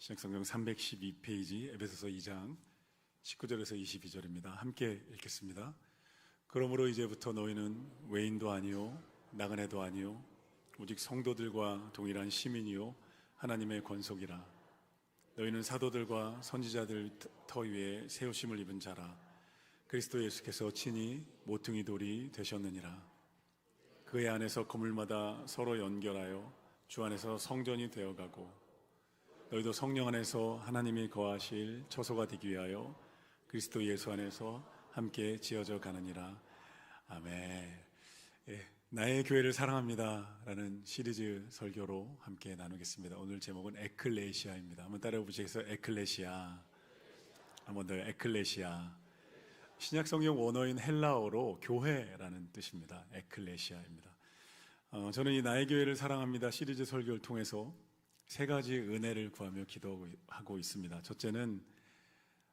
신약성경 312페이지 에베소서 2장 19절에서 22절입니다. 함께 읽겠습니다. 그러므로 이제부터 너희는 외인도 아니요 나그네도 아니요 오직 성도들과 동일한 시민이요 하나님의 권속이라. 너희는 사도들과 선지자들 터 위에 세우심을 입은 자라. 그리스도 예수께서 친히 모퉁이 돌이 되셨느니라. 그의 안에서 건물마다 서로 연결하여 주 안에서 성전이 되어가고 너희도 성령 안에서 하나님이 거하실 처소가 되기 위하여 그리스도 예수 안에서 함께 지어져 가느니라. 아멘. 나의 교회를 사랑합니다 라는 시리즈 설교로 함께 나누겠습니다. 오늘 제목은 에클레시아입니다. 한번 따라해 보시겠어요? 에클레시아. 한번 더. 에클레시아. 신약성경 원어인 헬라어로 교회라는 뜻입니다. 에클레시아입니다. 저는 이 나의 교회를 사랑합니다 시리즈 설교를 통해서 세 가지 은혜를 구하며 기도하고 있습니다. 첫째는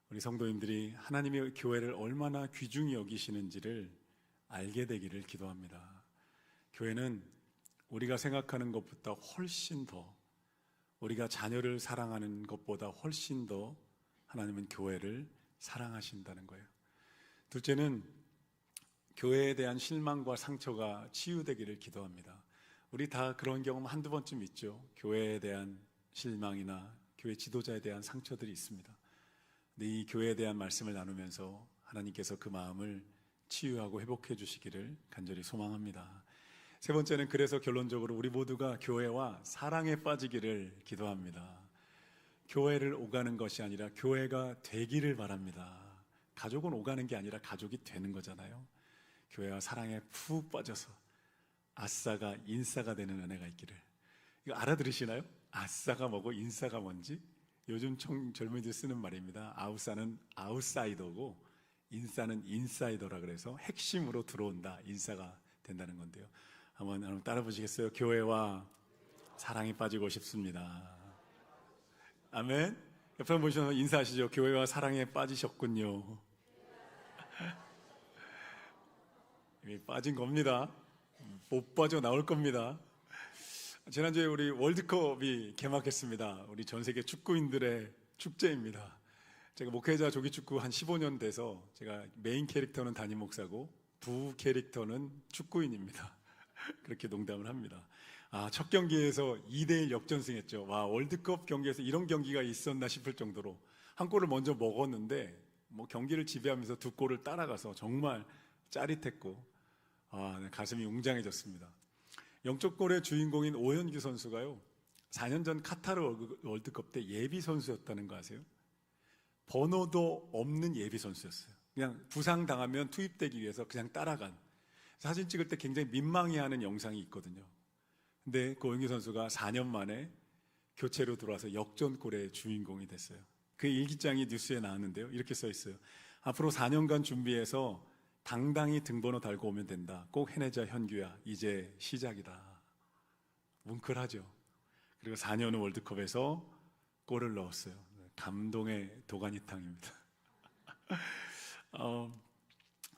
우리 성도님들이 하나님의 교회를 얼마나 귀중히 여기시는지를 알게 되기를 기도합니다. 교회는 우리가 생각하는 것보다 훨씬 더, 우리가 자녀를 사랑하는 것보다 훨씬 더 하나님은 교회를 사랑하신다는 거예요. 둘째는 교회에 대한 실망과 상처가 치유되기를 기도합니다. 우리 다 그런 경험 한두 번쯤 있죠. 교회에 대한 실망이나 교회 지도자에 대한 상처들이 있습니다. 근데 이 교회에 대한 말씀을 나누면서 하나님께서 그 마음을 치유하고 회복해 주시기를 간절히 소망합니다. 세 번째는 그래서 결론적으로 우리 모두가 교회와 사랑에 빠지기를 기도합니다. 교회를 오가는 것이 아니라 교회가 되기를 바랍니다. 가족은 오가는 게 아니라 가족이 되는 거잖아요. 교회와 사랑에 푹 빠져서 아싸가 인싸가 되는 은혜가 있기를. 이거 알아들으시나요? 아싸가 뭐고 인싸가 뭔지? 요즘 젊은이들 쓰는 말입니다. 아우싸는 아웃사이더고 인싸는 인사이더라 그래서 핵심으로 들어온다, 인싸가 된다는 건데요. 한번 따라 보시겠어요? 교회와 사랑에 빠지고 싶습니다. 아멘. 옆에 한번 보시면 인사하시죠. 교회와 사랑에 빠지셨군요. 이미 빠진 겁니다. 못 빠져나올 겁니다. 지난주에 우리 월드컵이 개막했습니다. 우리 전 세계 축구인들의 축제입니다. 제가 목회자 조기축구 한 15년 돼서 제가 메인 캐릭터는 담임 목사고 부 캐릭터는 축구인입니다. 그렇게 농담을 합니다. 첫 경기에서 2대1 역전승했죠. 와, 월드컵 경기에서 이런 경기가 있었나 싶을 정도로 한 골을 먼저 먹었는데 경기를 지배하면서 두 골을 따라가서 정말 짜릿했고 가슴이 웅장해졌습니다. 영적골의 주인공인 오현규 선수가요, 4년 전 카타르 월드컵 때 예비 선수였다는 거 아세요? 번호도 없는 예비 선수였어요. 그냥 부상당하면 투입되기 위해서 그냥 따라간, 사진 찍을 때 굉장히 민망해하는 영상이 있거든요. 근데 그 오현규 선수가 4년 만에 교체로 들어와서 역전골의 주인공이 됐어요. 그 일기장이 뉴스에 나왔는데요, 이렇게 써 있어요. 앞으로 4년간 준비해서 당당히 등번호 달고 오면 된다. 꼭 해내자 현규야. 이제 시작이다. 뭉클하죠. 그리고 4년 후 월드컵에서 골을 넣었어요. 감동의 도가니탕입니다.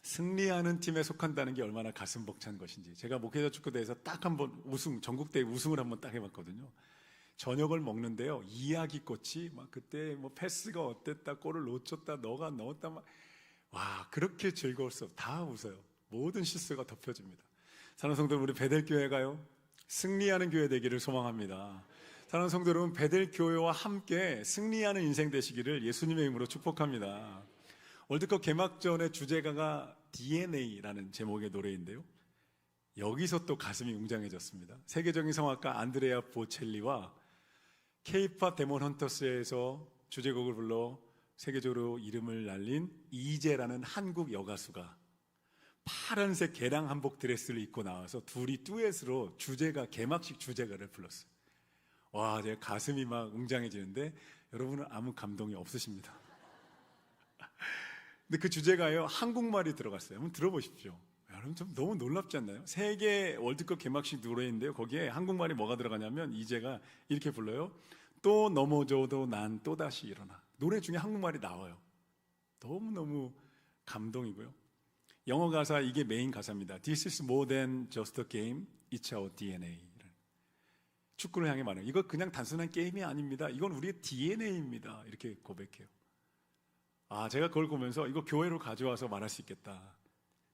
승리하는 팀에 속한다는 게 얼마나 가슴 벅찬 것인지. 제가 목회자 축구대회에서 딱 한번 전국대회 우승을 한번 딱 해봤거든요. 저녁을 먹는데요, 이야기꽃이 그때 패스가 어땠다, 골을 놓쳤다, 너가 넣었다, 와, 그렇게 즐거울 수 없어요. 다 웃어요. 모든 실수가 덮여집니다. 사랑하는 성도 여러분, 우리 베델교회가요, 승리하는 교회 되기를 소망합니다. 사랑하는 성도 여러분, 베델교회와 함께 승리하는 인생 되시기를 예수님의 이름으로 축복합니다. 월드컵 개막전의 주제가가 DNA라는 제목의 노래인데요, 여기서 또 가슴이 웅장해졌습니다. 세계적인 성악가 안드레아 보첼리와 K-팝 데몬 헌터스에서 주제곡을 불러 세계적으로 이름을 날린 이재라는 한국 여가수가 파란색 개량 한복 드레스를 입고 나와서 둘이 듀엣으로 개막식 주제가를 불렀어요. 와, 제 가슴이 막 웅장해지는데 여러분은 아무 감동이 없으십니다. 근데 그 주제가요, 한국말이 들어갔어요. 한번 들어보십시오. 여러분 좀 너무 놀랍지 않나요? 세계 월드컵 개막식 노래인데요, 거기에 한국말이 뭐가 들어가냐면 이재가 이렇게 불러요. 또 넘어져도 난 또다시 일어나. 노래 중에 한국말이 나와요. 너무너무 감동이고요. 영어 가사, 이게 메인 가사입니다. This is more than just a game, it's our DNA. 축구를 향해 말해요. 이거 그냥 단순한 게임이 아닙니다. 이건 우리의 DNA입니다. 이렇게 고백해요. 제가 그걸 보면서 이거 교회로 가져와서 말할 수 있겠다.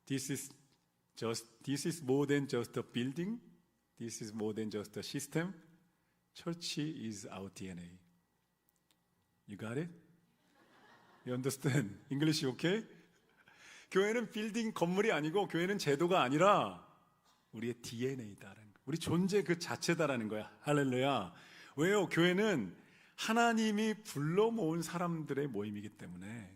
This is more than just a building. This is more than just a system. Church is our DNA. You got it? You understand? English okay? 교회는 빌딩 건물이 아니고 교회는 제도가 아니라 우리의 DNA다라는 거예요. 우리 존재 그 자체다라는 거야. 할렐루야. 왜요? 교회는 하나님이 불러 모은 사람들의 모임이기 때문에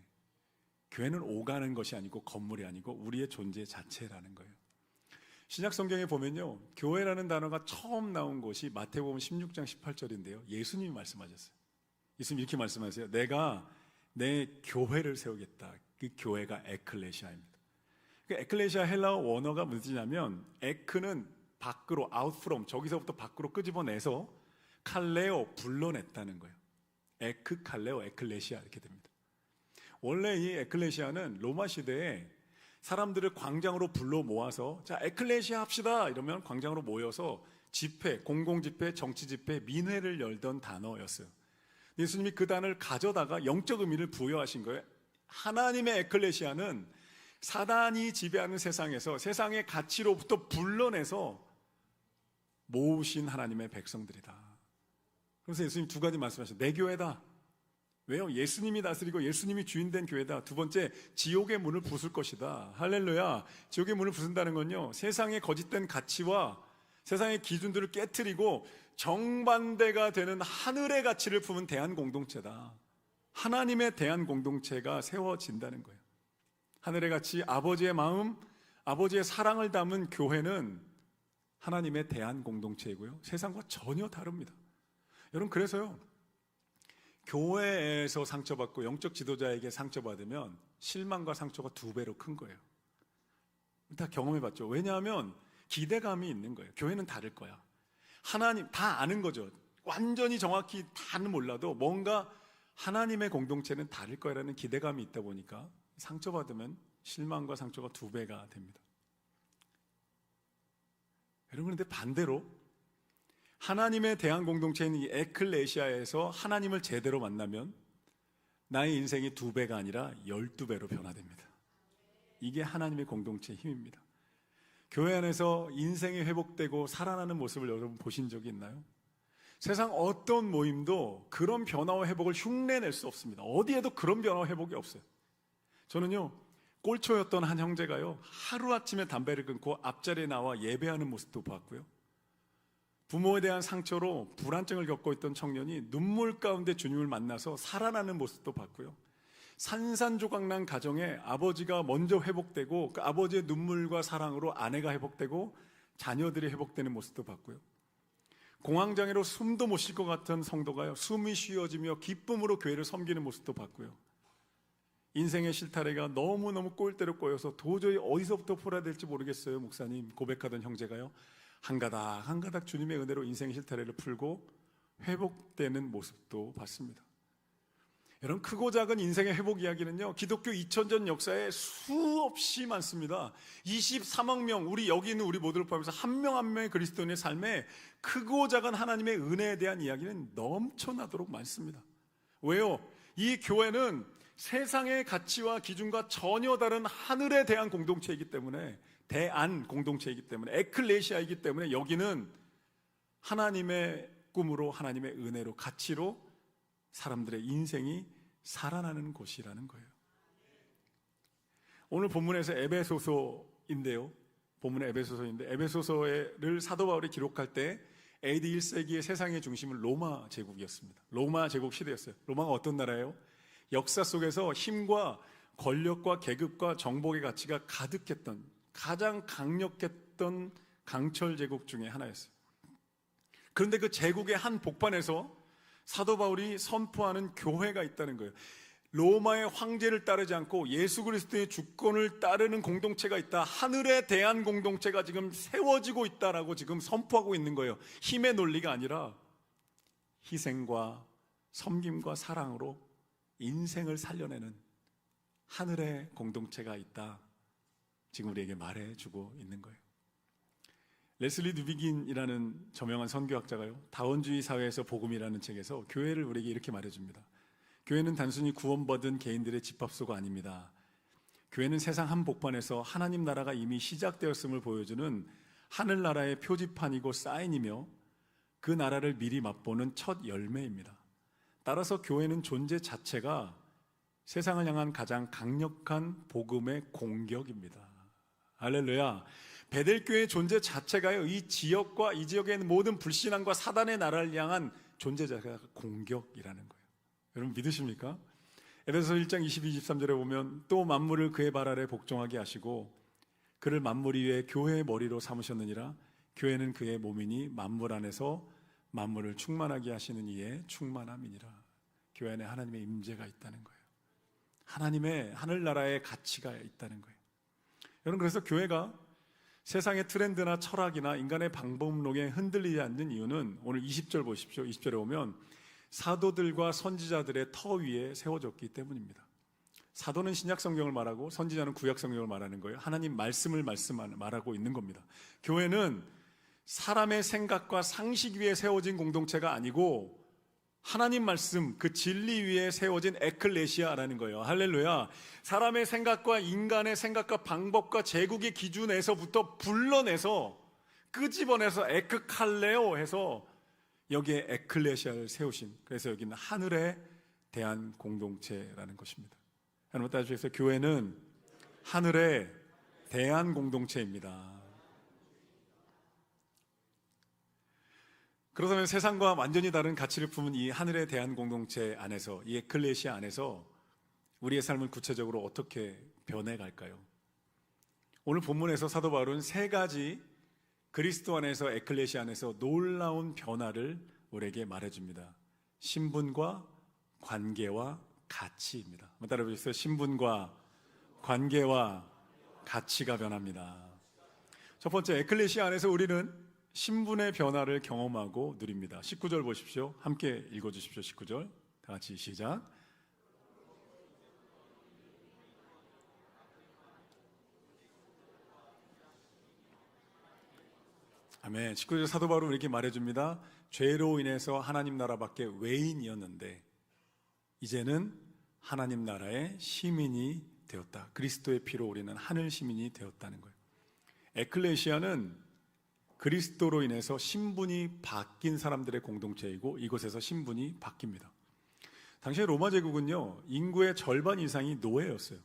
교회는 오가는 것이 아니고 건물이 아니고 우리의 존재 자체라는 거예요. 신약 성경에 보면요, 교회라는 단어가 처음 나온 곳이 마태복음 16장 18절인데요. 예수님이 말씀하셨어요. 예수님 이렇게 말씀하세요. 내가 내 교회를 세우겠다. 그 교회가 에클레시아입니다. 그 에클레시아 헬라어 원어가 무슨 뜻이냐면 에크는 밖으로, out from, 저기서부터 밖으로 끄집어내서 칼레오, 불러냈다는 거예요. 에크, 칼레오, 에클레시아 이렇게 됩니다. 원래 이 에클레시아는 로마 시대에 사람들을 광장으로 불러 모아서 자, 에클레시아 합시다 이러면 광장으로 모여서 집회, 공공집회, 정치집회, 민회를 열던 단어였어요. 예수님이 그 단어를 가져다가 영적 의미를 부여하신 거예요. 하나님의 에클레시아는 사단이 지배하는 세상에서 세상의 가치로부터 불러내서 모으신 하나님의 백성들이다. 그래서 예수님 두 가지 말씀하셨어요. 내 교회다. 왜요? 예수님이 다스리고 예수님이 주인된 교회다. 두 번째, 지옥의 문을 부술 것이다. 할렐루야. 지옥의 문을 부순다는 건요, 세상의 거짓된 가치와 세상의 기준들을 깨트리고 정반대가 되는 하늘의 가치를 품은 대한 공동체다. 하나님의 대한 공동체가 세워진다는 거예요. 하늘의 가치, 아버지의 마음, 아버지의 사랑을 담은 교회는 하나님의 대한 공동체이고요, 세상과 전혀 다릅니다. 여러분, 그래서요, 교회에서 상처받고 영적 지도자에게 상처받으면 실망과 상처가 2배로 큰 거예요. 다 경험해봤죠. 왜냐하면 기대감이 있는 거예요. 교회는 다를 거야. 하나님 다 아는 거죠. 완전히 정확히 다는 몰라도 뭔가 하나님의 공동체는 다를 거라는 기대감이 있다 보니까 상처받으면 실망과 상처가 2배가 됩니다. 여러분, 그런데 반대로 하나님의 대한 공동체인 이 에클레시아에서 하나님을 제대로 만나면 나의 인생이 2배가 아니라 12배로 변화됩니다. 이게 하나님의 공동체의 힘입니다. 교회 안에서 인생이 회복되고 살아나는 모습을 여러분 보신 적이 있나요? 세상 어떤 모임도 그런 변화와 회복을 흉내낼 수 없습니다. 어디에도 그런 변화와 회복이 없어요. 저는요, 꼴초였던 한 형제가요, 하루아침에 담배를 끊고 앞자리에 나와 예배하는 모습도 봤고요, 부모에 대한 상처로 불안증을 겪고 있던 청년이 눈물 가운데 주님을 만나서 살아나는 모습도 봤고요, 산산조각난 가정에 아버지가 먼저 회복되고 그 아버지의 눈물과 사랑으로 아내가 회복되고 자녀들이 회복되는 모습도 봤고요, 공황장애로 숨도 못 쉴 것 같은 성도가요, 숨이 쉬어지며 기쁨으로 교회를 섬기는 모습도 봤고요, 인생의 실타래가 너무너무 꼴대로 꼬여서 도저히 어디서부터 풀어야 될지 모르겠어요, 목사님, 고백하던 형제가요, 한 가닥 한 가닥 주님의 은혜로 인생의 실타래를 풀고 회복되는 모습도 봤습니다. 여러분, 크고 작은 인생의 회복 이야기는요, 기독교 2000년 역사에 수없이 많습니다. 23억 명, 우리 여기 있는 우리 모두를 포함해서 한 명 한 명의 그리스도인의 삶에 크고 작은 하나님의 은혜에 대한 이야기는 넘쳐나도록 많습니다. 왜요? 이 교회는 세상의 가치와 기준과 전혀 다른 하늘에 대한 공동체이기 때문에, 대안 공동체이기 때문에, 에클레시아이기 때문에 여기는 하나님의 꿈으로, 하나님의 은혜로, 가치로 사람들의 인생이 살아나는 곳이라는 거예요. 오늘 본문에서 에베소서인데요, 본문의 에베소서인데, 에베소서를 사도 바울이 기록할 때 AD 1세기의 세상의 중심은 로마 제국이었습니다. 로마 제국 시대였어요. 로마가 어떤 나라예요? 역사 속에서 힘과 권력과 계급과 정복의 가치가 가득했던, 가장 강력했던 강철 제국 중에 하나였어요. 그런데 그 제국의 한 복판에서 사도 바울이 선포하는 교회가 있다는 거예요. 로마의 황제를 따르지 않고 예수 그리스도의 주권을 따르는 공동체가 있다. 하늘에 대한 공동체가 지금 세워지고 있다라고 지금 선포하고 있는 거예요. 힘의 논리가 아니라 희생과 섬김과 사랑으로 인생을 살려내는 하늘의 공동체가 있다. 지금 우리에게 말해주고 있는 거예요. 레슬리 누비긴이라는 저명한 선교학자가요, 다원주의 사회에서 복음이라는 책에서 교회를 우리에게 이렇게 말해줍니다. 교회는 단순히 구원받은 개인들의 집합소가 아닙니다. 교회는 세상 한복판에서 하나님 나라가 이미 시작되었음을 보여주는 하늘나라의 표지판이고 사인이며 그 나라를 미리 맛보는 첫 열매입니다. 따라서 교회는 존재 자체가 세상을 향한 가장 강력한 복음의 공격입니다. 할렐루야. 베델교회의 존재 자체가요, 이 지역과 이 지역에 있는 모든 불신앙과 사단의 나라를 향한 존재 자체가 공격이라는 거예요. 여러분 믿으십니까? 에베소서 1장 22, 23절에 보면 또 만물을 그의 발 아래 복종하게 하시고 그를 만물 위에 교회의 머리로 삼으셨느니라. 교회는 그의 몸이니 만물 안에서 만물을 충만하게 하시는 이의 충만함이니라. 교회 안에 하나님의 임재가 있다는 거예요. 하나님의 하늘나라의 가치가 있다는 거예요. 여러분, 그래서 교회가 세상의 트렌드나 철학이나 인간의 방법론에 흔들리지 않는 이유는 오늘 20절 보십시오. 20절에 보면 사도들과 선지자들의 터 위에 세워졌기 때문입니다. 사도는 신약 성경을 말하고 선지자는 구약 성경을 말하는 거예요. 하나님 말씀을 말하고 있는 겁니다. 교회는 사람의 생각과 상식 위에 세워진 공동체가 아니고 하나님 말씀, 그 진리 위에 세워진 에클레시아라는 거예요. 할렐루야. 사람의 생각과 인간의 생각과 방법과 제국의 기준에서부터 불러내서 끄집어내서 에크칼레오 해서 여기에 에클레시아를 세우신, 그래서 여기는 하늘에 대한 공동체라는 것입니다. 여러분 따라주셔서 교회는 하늘에 대한 공동체입니다. 그렇다면 세상과 완전히 다른 가치를 품은 이 하늘에 대한 공동체 안에서, 이 에클레시아 안에서 우리의 삶은 구체적으로 어떻게 변해갈까요? 오늘 본문에서 사도 바울은 세 가지 그리스도 안에서, 에클레시아 안에서 놀라운 변화를 우리에게 말해줍니다. 신분과 관계와 가치입니다. 한번 따라해보세요. 신분과 관계와 가치가 변합니다. 첫 번째, 에클레시아 안에서 우리는 신분의 변화를 경험하고 누립니다. 19절 보십시오. 함께 읽어주십시오. 19절 다 같이 시작. 아멘. 19절 사도 바울은 이렇게 말해줍니다. 죄로 인해서 하나님 나라 밖에 외인이었는데 이제는 하나님 나라의 시민이 되었다. 그리스도의 피로 우리는 하늘 시민이 되었다는 거예요. 에클레시아는 그리스도로 인해서 신분이 바뀐 사람들의 공동체이고 이곳에서 신분이 바뀝니다. 당시에 로마 제국은요, 인구의 절반 이상이 노예였어요.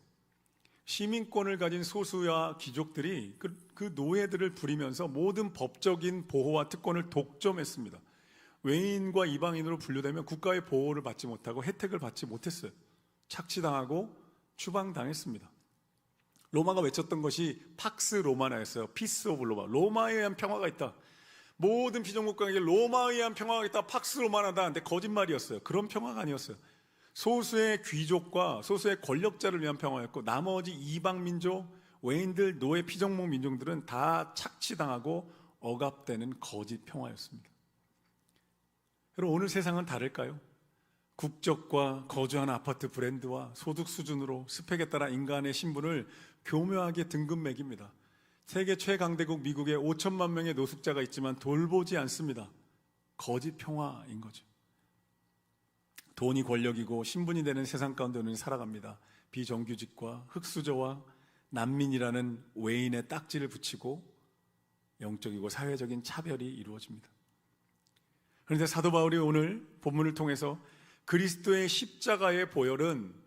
시민권을 가진 소수야 귀족들이 그 노예들을 부리면서 모든 법적인 보호와 특권을 독점했습니다. 외인과 이방인으로 분류되면 국가의 보호를 받지 못하고 혜택을 받지 못했어요. 착취당하고 추방당했습니다. 로마가 외쳤던 것이 팍스 로마나였어요. 피스 오브 로마. 로마에 의한 평화가 있다. 모든 피정국가에게 로마에 의한 평화가 있다. 팍스 로마나다. 근데 거짓말이었어요. 그런 평화가 아니었어요. 소수의 귀족과 소수의 권력자를 위한 평화였고 나머지 이방 민족, 외인들, 노예, 피정복 민족들은 다 착취당하고 억압되는 거짓 평화였습니다. 여러분, 오늘 세상은 다를까요? 국적과 거주하는 아파트 브랜드와 소득 수준으로 스펙에 따라 인간의 신분을 교묘하게 등급 매깁니다. 세계 최강대국 미국에 5천만 명의 노숙자가 있지만 돌보지 않습니다. 거짓 평화인 거죠. 돈이 권력이고 신분이 되는 세상 가운데 우리는 살아갑니다. 비정규직과 흑수저와 난민이라는 외인의 딱지를 붙이고 영적이고 사회적인 차별이 이루어집니다. 그런데 사도 바울이 오늘 본문을 통해서 그리스도의 십자가의 보혈은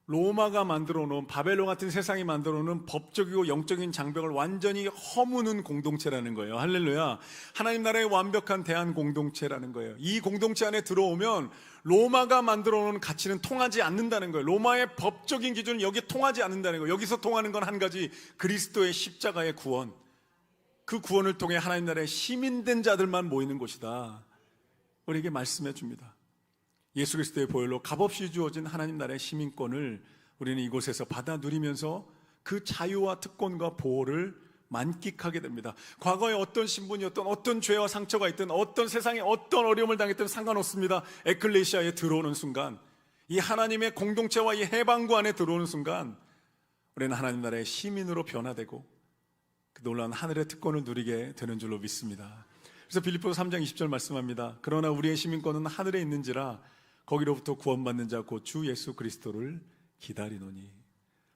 로마가 만들어 놓은, 바벨론 같은 세상이 만들어 놓은 법적이고 영적인 장벽을 완전히 허무는 공동체라는 거예요. 할렐루야. 하나님 나라의 완벽한 대한 공동체라는 거예요. 이 공동체 안에 들어오면 로마가 만들어 놓은 가치는 통하지 않는다는 거예요. 로마의 법적인 기준은 여기에 통하지 않는다는 거예요. 여기서 통하는 건 한 가지, 그리스도의 십자가의 구원. 그 구원을 통해 하나님 나라의 시민된 자들만 모이는 곳이다. 우리에게 말씀해 줍니다. 예수 그리스도의 보혈로 값없이 주어진 하나님 나라의 시민권을 우리는 이곳에서 받아 누리면서 그 자유와 특권과 보호를 만끽하게 됩니다. 과거에 어떤 신분이었던, 어떤 죄와 상처가 있든, 어떤 세상에 어떤 어려움을 당했든 상관없습니다. 에클레시아에 들어오는 순간, 이 하나님의 공동체와 이 해방구 안에 들어오는 순간 우리는 하나님 나라의 시민으로 변화되고 그 놀라운 하늘의 특권을 누리게 되는 줄로 믿습니다. 그래서 빌립보서 3장 20절 말씀합니다. 그러나 우리의 시민권은 하늘에 있는지라 거기로부터 구원받는 자 곧 주 예수 그리스도를 기다리노니.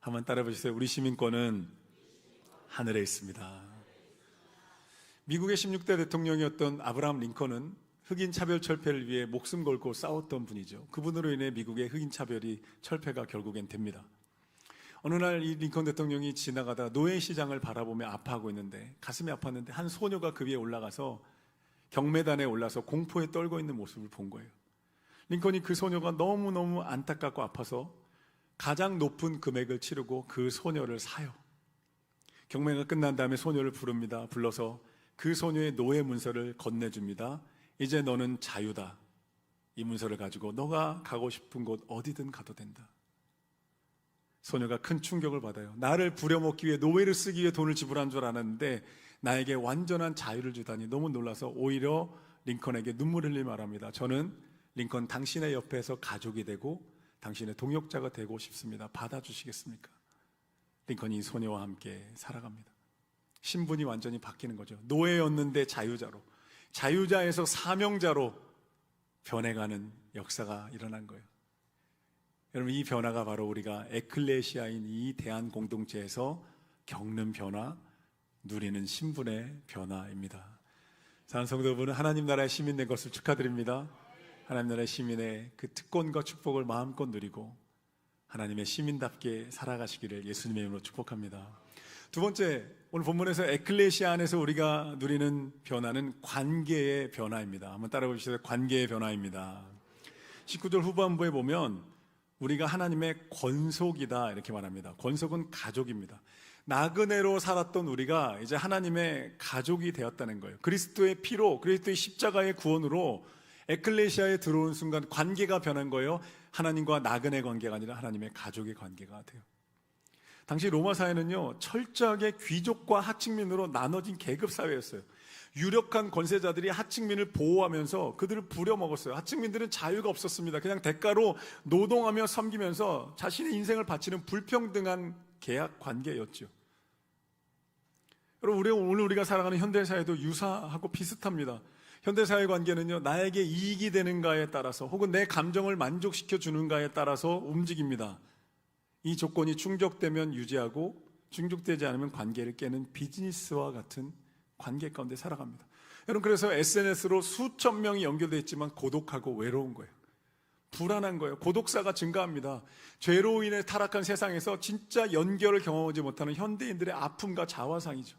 한번 따라해 보세요. 우리 시민권은 하늘에 있습니다. 미국의 16대 대통령이었던 아브라함 링컨은 흑인 차별 철폐를 위해 목숨 걸고 싸웠던 분이죠. 그분으로 인해 미국의 흑인 차별이 철폐가 결국엔 됩니다. 어느 날 이 링컨 대통령이 지나가다 노예시장을 바라보며 아파하고 있는데, 가슴이 아팠는데 한 소녀가 그 위에 올라가서 경매단에 올라서 공포에 떨고 있는 모습을 본 거예요. 링컨이 그 소녀가 너무너무 안타깝고 아파서 가장 높은 금액을 치르고 그 소녀를 사요. 경매가 끝난 다음에 소녀를 부릅니다. 불러서 그 소녀의 노예 문서를 건네줍니다. 이제 너는 자유다. 이 문서를 가지고 너가 가고 싶은 곳 어디든 가도 된다. 소녀가 큰 충격을 받아요. 나를 부려먹기 위해, 노예를 쓰기 위해 돈을 지불한 줄 알았는데 나에게 완전한 자유를 주다니 너무 놀라서 오히려 링컨에게 눈물 흘리며 말합니다. 저는 링컨 당신의 옆에서 가족이 되고 당신의 동역자가 되고 싶습니다. 받아주시겠습니까? 링컨이 이 소녀와 함께 살아갑니다. 신분이 완전히 바뀌는 거죠. 노예였는데 자유자로, 자유자에서 사명자로 변해가는 역사가 일어난 거예요. 여러분, 이 변화가 바로 우리가 에클레시아인 이 대한 공동체에서 겪는 변화, 누리는 신분의 변화입니다. 사랑하는 성도 여러분, 하나님 나라의 시민 된 것을 축하드립니다. 하나님 나라의 시민의 그 특권과 축복을 마음껏 누리고 하나님의 시민답게 살아가시기를 예수님의 이름으로 축복합니다. 두 번째, 오늘 본문에서 에클레시아 안에서 우리가 누리는 변화는 관계의 변화입니다. 한번 따라해 보시죠. 관계의 변화입니다. 19절 후반부에 보면 우리가 하나님의 권속이다 이렇게 말합니다. 권속은 가족입니다. 나그네로 살았던 우리가 이제 하나님의 가족이 되었다는 거예요. 그리스도의 피로, 그리스도의 십자가의 구원으로 에클레시아에 들어온 순간 관계가 변한 거예요. 하나님과 나그네 관계가 아니라 하나님의 가족의 관계가 돼요. 당시 로마 사회는요, 철저하게 귀족과 하층민으로 나눠진 계급 사회였어요. 유력한 권세자들이 하층민을 보호하면서 그들을 부려먹었어요. 하층민들은 자유가 없었습니다. 그냥 대가로 노동하며 섬기면서 자신의 인생을 바치는 불평등한 계약 관계였죠. 여러분, 오늘 우리가 살아가는 현대사회도 유사하고 비슷합니다. 현대사회 관계는요, 나에게 이익이 되는가에 따라서 혹은 내 감정을 만족시켜 주는가에 따라서 움직입니다. 이 조건이 충족되면 유지하고 충족되지 않으면 관계를 깨는 비즈니스와 같은 관계 가운데 살아갑니다. 여러분, 그래서 SNS로 수천 명이 연결되어 있지만 고독하고 외로운 거예요. 불안한 거예요. 고독사가 증가합니다. 죄로 인해 타락한 세상에서 진짜 연결을 경험하지 못하는 현대인들의 아픔과 자화상이죠.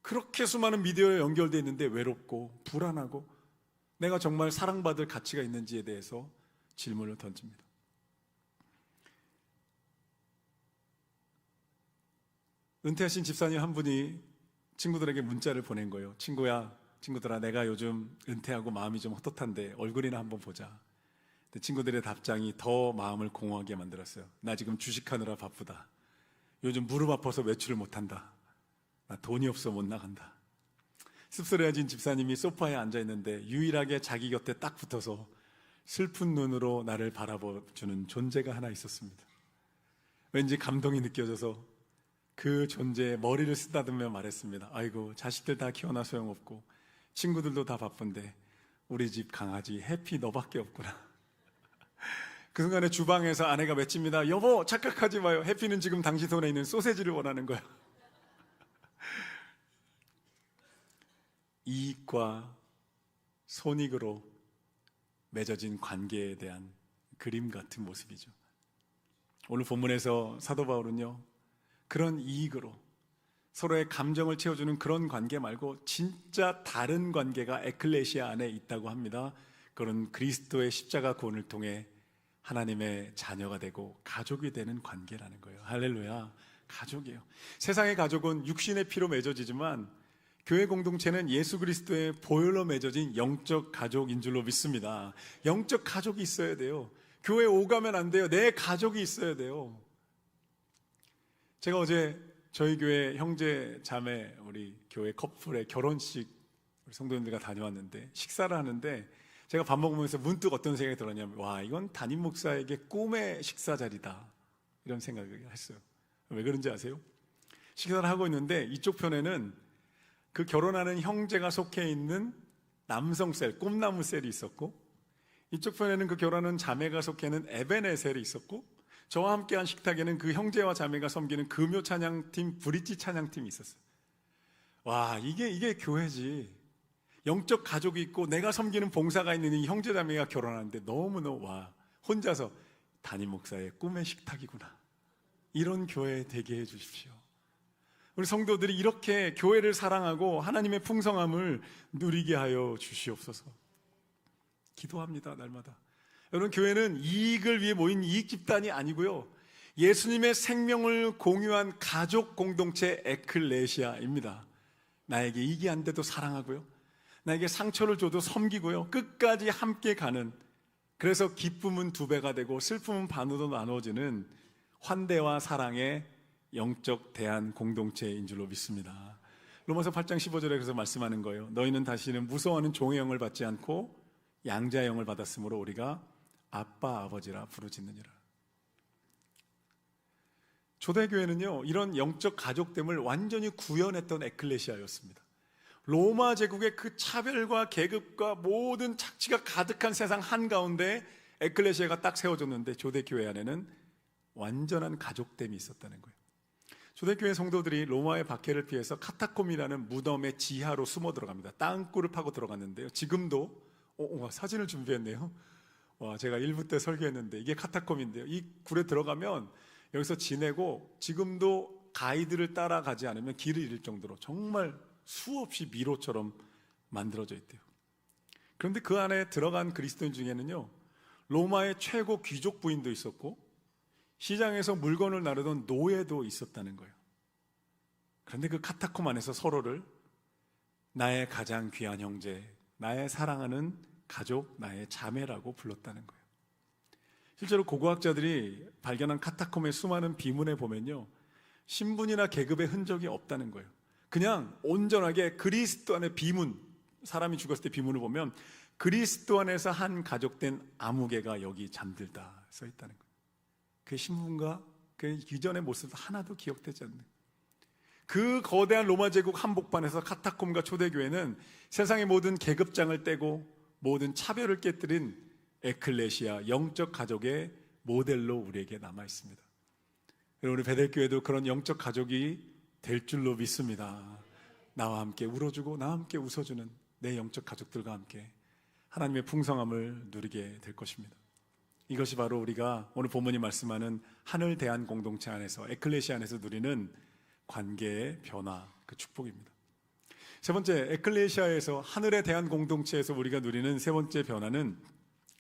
그렇게 수많은 미디어에 연결되어 있는데 외롭고 불안하고 내가 정말 사랑받을 가치가 있는지에 대해서 질문을 던집니다. 은퇴하신 집사님 한 분이 친구들에게 문자를 보낸 거예요. 친구들아, 내가 요즘 은퇴하고 마음이 좀 헛헛한데 얼굴이나 한번 보자. 근데 친구들의 답장이 더 마음을 공허하게 만들었어요. 나 지금 주식하느라 바쁘다. 요즘 무릎 아파서 외출을 못한다. 나 돈이 없어 못 나간다. 씁쓸해진 집사님이 소파에 앉아있는데 유일하게 자기 곁에 딱 붙어서 슬픈 눈으로 나를 바라보주는 존재가 하나 있었습니다. 왠지 감동이 느껴져서 그 존재에 머리를 쓰다듬며 말했습니다. 아이고, 자식들 다 키워놔 소용없고 친구들도 다 바쁜데 우리 집 강아지 해피 너밖에 없구나. 그 순간에 주방에서 아내가 외칩니다. 여보, 착각하지 마요. 해피는 지금 당신 손에 있는 소세지를 원하는 거야. 이익과 손익으로 맺어진 관계에 대한 그림 같은 모습이죠. 오늘 본문에서 사도 바울은요, 그런 이익으로 서로의 감정을 채워주는 그런 관계 말고 진짜 다른 관계가 에클레시아 안에 있다고 합니다. 그런 그리스도의 십자가 구원을 통해 하나님의 자녀가 되고 가족이 되는 관계라는 거예요. 할렐루야. 가족이에요. 세상의 가족은 육신의 피로 맺어지지만 교회 공동체는 예수 그리스도의 보혈로 맺어진 영적 가족인 줄로 믿습니다. 영적 가족이 있어야 돼요. 교회 오가면 안 돼요. 내 가족이 있어야 돼요. 제가 어제 저희 교회 형제 자매 우리 교회 커플의 결혼식 우리 성도님들과 다녀왔는데 식사를 하는데 제가 밥 먹으면서 문득 어떤 생각이 들었냐면, 와, 이건 담임 목사에게 꿈의 식사 자리다 이런 생각을 했어요. 왜 그런지 아세요? 식사를 하고 있는데 이쪽 편에는 그 결혼하는 형제가 속해 있는 남성 셀, 꿈나무 셀이 있었고, 이쪽 편에는 그 결혼하는 자매가 속해 있는 에베네셀이 있었고, 저와 함께한 식탁에는 그 형제와 자매가 섬기는 금요 찬양팀, 브릿지 찬양팀이 있었어요. 와, 이게 교회지. 영적 가족이 있고 내가 섬기는 봉사가 있는 이 형제 자매가 결혼하는데 너무너무 혼자서 담임 목사의 꿈의 식탁이구나. 이런 교회 되게 해 주십시오. 우리 성도들이 이렇게 교회를 사랑하고 하나님의 풍성함을 누리게 하여 주시옵소서. 기도합니다, 날마다. 여러분, 교회는 이익을 위해 모인 이익 집단이 아니고요, 예수님의 생명을 공유한 가족 공동체 에클레시아입니다. 나에게 이익이 안 돼도 사랑하고요, 나에게 상처를 줘도 섬기고요, 끝까지 함께 가는, 그래서 기쁨은 2배가 되고 슬픔은 반으로 나누어지는 환대와 사랑의 영적 대한 공동체인 줄로 믿습니다. 로마서 8장 15절에 그래서 말씀하는 거예요. 너희는 다시는 무서워하는 종의 영을 받지 않고 양자의 영을 받았으므로 우리가 아빠 아버지라 부르짖느니라. 초대교회는요, 이런 영적 가족됨을 완전히 구현했던 에클레시아였습니다. 로마 제국의 그 차별과 계급과 모든 착취가 가득한 세상 한가운데 에클레시아가 딱 세워졌는데, 초대교회 안에는 완전한 가족됨이 있었다는 거예요. 초대교회 성도들이 로마의 박해를 피해서 카타콤이라는 무덤의 지하로 숨어 들어갑니다. 땅굴을 파고 들어갔는데요, 지금도 사진을 준비했네요. 제가 1부 때 설교했는데 이게 카타콤인데요, 이 굴에 들어가면 여기서 지내고 지금도 가이드를 따라가지 않으면 길을 잃을 정도로 정말 수없이 미로처럼 만들어져 있대요. 그런데 그 안에 들어간 그리스도인 중에는요, 로마의 최고 귀족 부인도 있었고 시장에서 물건을 나르던 노예도 있었다는 거예요. 그런데 그 카타콤 안에서 서로를 나의 가장 귀한 형제, 나의 사랑하는 가족, 나의 자매라고 불렀다는 거예요. 실제로 고고학자들이 발견한 카타콤의 수많은 비문에 보면요, 신분이나 계급의 흔적이 없다는 거예요. 그냥 온전하게 그리스도 안의 비문, 사람이 죽었을 때 비문을 보면 그리스도 안에서 한 가족된 아무개가 여기 잠들다 써 있다는 거예요. 그 신분과 그 이전의 모습 하나도 기억되지 않는, 그 거대한 로마 제국 한복판에서 카타콤과 초대교회는 세상의 모든 계급장을 떼고 모든 차별을 깨뜨린 에클레시아, 영적 가족의 모델로 우리에게 남아 있습니다. 우리 베델교회도 그런 영적 가족이 될 줄로 믿습니다. 나와 함께 울어주고 나와 함께 웃어주는 내 영적 가족들과 함께 하나님의 풍성함을 누리게 될 것입니다. 이것이 바로 우리가 오늘 본문이 말씀하는 하늘 대한 공동체 안에서, 에클레시아 안에서 누리는 관계의 변화, 그 축복입니다. 세 번째, 에클레시아에서, 하늘에 대한 공동체에서 우리가 누리는 세 번째 변화는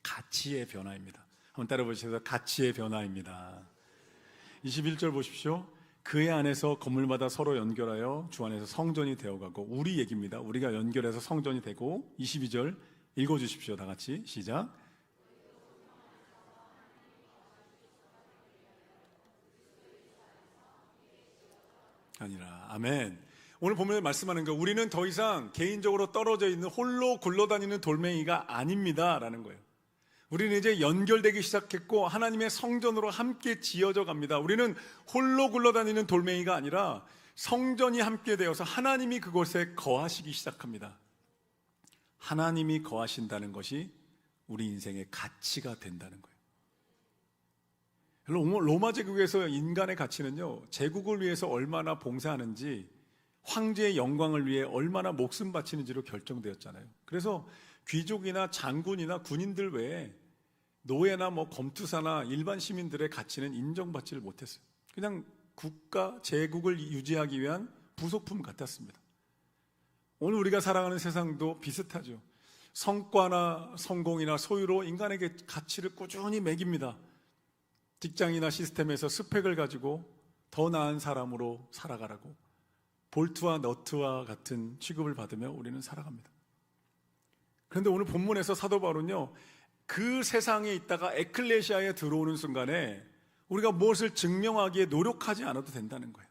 가치의 변화입니다. 한번 따라 보시죠. 가치의 변화입니다. 21절 보십시오. 그의 안에서 건물마다 서로 연결하여 주 안에서 성전이 되어가고, 우리 얘기입니다. 우리가 연결해서 성전이 되고. 22절 읽어주십시오. 다 같이 시작. 아니라. 아멘. 오늘 보면 말씀하는 거, 우리는 더 이상 개인적으로 떨어져 있는 홀로 굴러다니는 돌멩이가 아닙니다 라는 거예요. 우리는 이제 연결되기 시작했고 하나님의 성전으로 함께 지어져 갑니다. 우리는 홀로 굴러다니는 돌멩이가 아니라 성전이 함께 되어서 하나님이 그곳에 거하시기 시작합니다. 하나님이 거하신다는 것이 우리 인생의 가치가 된다는 거예요. 로마 제국에서 인간의 가치는요, 제국을 위해서 얼마나 봉사하는지, 황제의 영광을 위해 얼마나 목숨 바치는지로 결정되었잖아요. 그래서 귀족이나 장군이나 군인들 외에 노예나 검투사나 일반 시민들의 가치는 인정받지를 못했어요. 그냥 국가, 제국을 유지하기 위한 부속품 같았습니다. 오늘 우리가 살아가는 세상도 비슷하죠. 성과나 성공이나 소유로 인간에게 가치를 꾸준히 매깁니다. 직장이나 시스템에서 스펙을 가지고 더 나은 사람으로 살아가라고 볼트와 너트와 같은 취급을 받으며 우리는 살아갑니다. 그런데 오늘 본문에서 사도 바울은요, 그 세상에 있다가 에클레시아에 들어오는 순간에 우리가 무엇을 증명하기에 노력하지 않아도 된다는 거예요.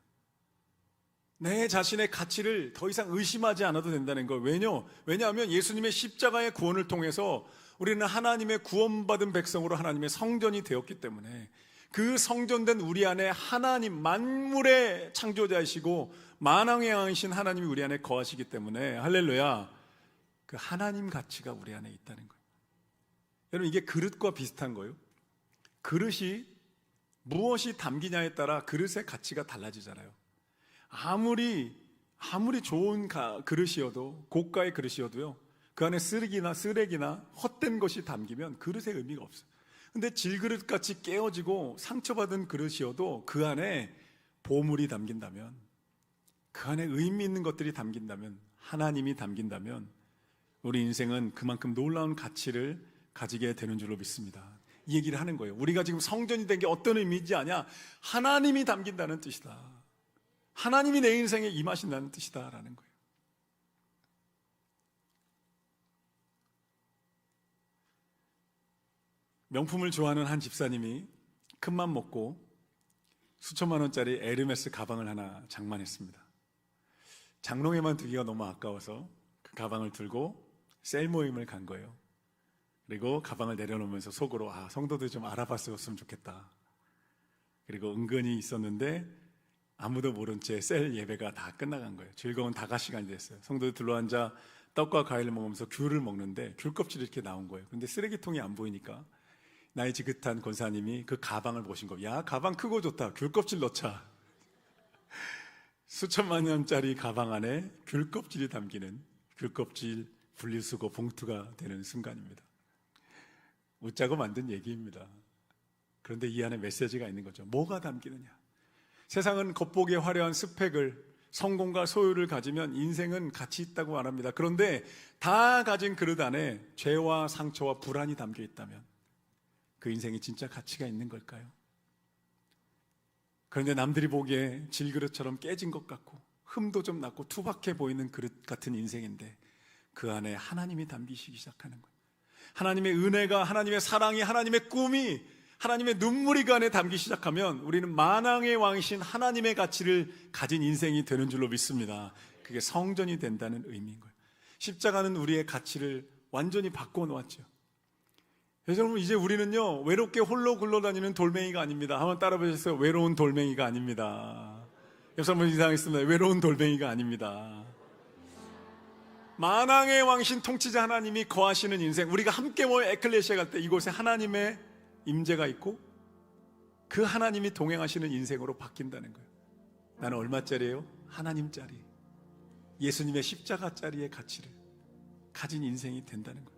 내 자신의 가치를 더 이상 의심하지 않아도 된다는 거예요. 왜냐하면 예수님의 십자가의 구원을 통해서 우리는 하나님의 구원받은 백성으로 하나님의 성전이 되었기 때문에, 그 성전된 우리 안에 하나님, 만물의 창조자이시고 만왕의 왕이신 하나님이 우리 안에 거하시기 때문에, 할렐루야, 그 하나님 가치가 우리 안에 있다는 거예요. 여러분, 이게 그릇과 비슷한 거예요. 그릇이 무엇이 담기냐에 따라 그릇의 가치가 달라지잖아요. 아무리 좋은 그릇이어도, 고가의 그릇이어도요, 그 안에 쓰레기나 헛된 것이 담기면 그릇의 의미가 없어요. 근데 질그릇같이 깨어지고 상처받은 그릇이어도 그 안에 보물이 담긴다면, 그 안에 의미 있는 것들이 담긴다면, 하나님이 담긴다면, 우리 인생은 그만큼 놀라운 가치를 가지게 되는 줄로 믿습니다. 이 얘기를 하는 거예요. 우리가 지금 성전이 된 게 어떤 의미인지 아냐? 하나님이 담긴다는 뜻이다. 하나님이 내 인생에 임하신다는 뜻이다라는 거예요. 명품을 좋아하는 한 집사님이 큰맘 먹고 수천만 원짜리 에르메스 가방을 하나 장만했습니다. 장롱에만 두기가 너무 아까워서 그 가방을 들고 셀 모임을 간 거예요. 그리고 가방을 내려놓으면서 속으로 성도들 좀 알아봤으면 좋겠다. 그리고 은근히 있었는데 아무도 모른 채 셀 예배가 다 끝나간 거예요. 즐거운 다가 시간이 됐어요. 성도들 둘러앉아 떡과 과일을 먹으면서 귤을 먹는데 귤 껍질이 이렇게 나온 거예요. 근데 쓰레기통이 안 보이니까 나이 지긋한 권사님이 그 가방을 보신 거예요. 야, 가방 크고 좋다. 귤 껍질 넣자. 수천만 원짜리 가방 안에 귤 껍질이 담기는 귤 껍질 분리수거 봉투가 되는 순간입니다. 웃자고 만든 얘기입니다. 그런데 이 안에 메시지가 있는 거죠. 뭐가 담기느냐? 세상은 겉보기에 화려한 스펙을, 성공과 소유를 가지면 인생은 가치 있다고 말합니다. 그런데 다 가진 그릇 안에 죄와 상처와 불안이 담겨 있다면 그 인생이 진짜 가치가 있는 걸까요? 그런데 남들이 보기에 질그릇처럼 깨진 것 같고 흠도 좀 났고 투박해 보이는 그릇 같은 인생인데 그 안에 하나님이 담기시기 시작하는 거예요. 하나님의 은혜가, 하나님의 사랑이, 하나님의 꿈이, 하나님의 눈물이 그 안에 담기 시작하면 우리는 만왕의 왕이신 하나님의 가치를 가진 인생이 되는 줄로 믿습니다. 그게 성전이 된다는 의미인 거예요. 십자가는 우리의 가치를 완전히 바꿔놓았죠. 여러분, 이제 우리는요, 외롭게 홀로 굴러다니는 돌멩이가 아닙니다. 한번 따라보셨어요? 외로운 돌멩이가 아닙니다. 옆 사람은 이상했습니다. 외로운 돌멩이가 아닙니다. 만왕의 왕신 통치자 하나님이 거하시는 인생, 우리가 함께 모여 에클레시아 갈 때 이곳에 하나님의 임재가 있고 그 하나님이 동행하시는 인생으로 바뀐다는 거예요. 나는 얼마짜리예요? 하나님짜리, 예수님의 십자가짜리의 가치를 가진 인생이 된다는 거예요.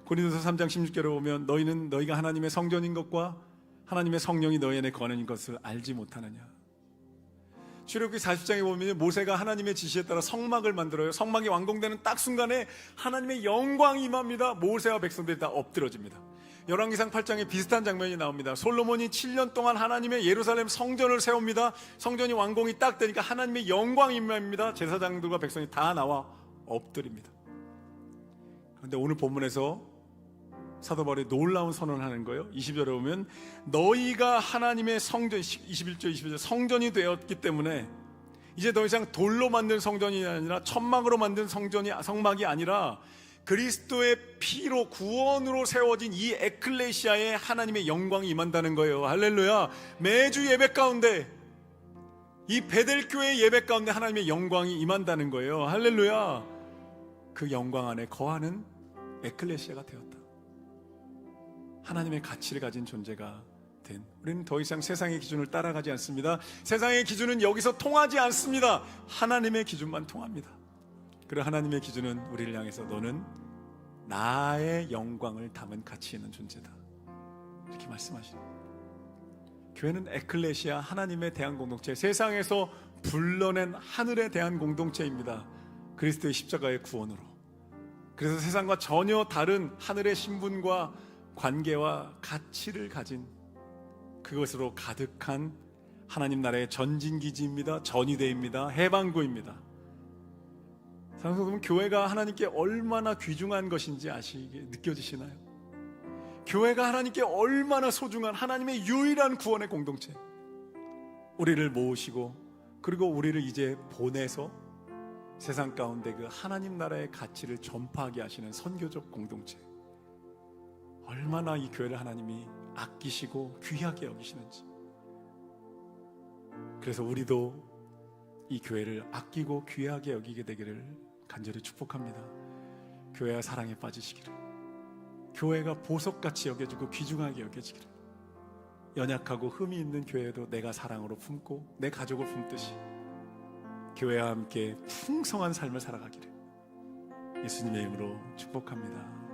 고린도서 3장 16절에 보면 너희가 하나님의 성전인 것과 하나님의 성령이 너희 안에 거하는 것을 알지 못하느냐. 출애굽기 40장에 보면 모세가 하나님의 지시에 따라 성막을 만들어요. 성막이 완공되는 딱 순간에 하나님의 영광이 임합니다. 모세와 백성들이 다 엎드러집니다. 열왕기상 8장에 비슷한 장면이 나옵니다. 솔로몬이 7년 동안 하나님의 예루살렘 성전을 세웁니다. 성전이 완공이 딱 되니까 하나님의 영광이 임합니다. 제사장들과 백성이 다 나와 엎드립니다. 그런데 오늘 본문에서 사도 바울이 놀라운 선언을 하는 거예요. 20절에 보면 너희가 하나님의 성전, 21절 22절 성전이 되었기 때문에 이제 더 이상 돌로 만든 성전이 아니라 천막으로 만든 성막이 아니라 그리스도의 피로 구원으로 세워진 이 에클레시아에 하나님의 영광이 임한다는 거예요. 할렐루야. 매주 예배 가운데, 이 베델교회 예배 가운데 하나님의 영광이 임한다는 거예요. 할렐루야. 그 영광 안에 거하는 에클레시아가 되었다. 하나님의 가치를 가진 존재가 된 우리는 더 이상 세상의 기준을 따라가지 않습니다. 세상의 기준은 여기서 통하지 않습니다. 하나님의 기준만 통합니다. 그리고 하나님의 기준은 우리를 향해서 너는 나의 영광을 담은 가치 있는 존재다, 이렇게 말씀하시는 거예요. 교회는 에클레시아, 하나님의 대한 공동체, 세상에서 불러낸 하늘에 대한 공동체입니다. 그리스도의 십자가의 구원으로. 그래서 세상과 전혀 다른 하늘의 신분과 관계와 가치를 가진 그것으로 가득한 하나님 나라의 전진기지입니다. 전위대입니다. 해방구입니다. 사랑하는 여러분, 교회가 하나님께 얼마나 귀중한 것인지 느껴지시나요? 교회가 하나님께 얼마나 소중한 하나님의 유일한 구원의 공동체, 우리를 모으시고 그리고 우리를 이제 보내서 세상 가운데 그 하나님 나라의 가치를 전파하게 하시는 선교적 공동체, 얼마나 이 교회를 하나님이 아끼시고 귀하게 여기시는지. 그래서 우리도 이 교회를 아끼고 귀하게 여기게 되기를 간절히 축복합니다. 교회와 사랑에 빠지시기를, 교회가 보석같이 여겨지고 귀중하게 여겨지기를, 연약하고 흠이 있는 교회도 내가 사랑으로 품고 내 가족을 품듯이 교회와 함께 풍성한 삶을 살아가기를 예수님의 이름으로 축복합니다.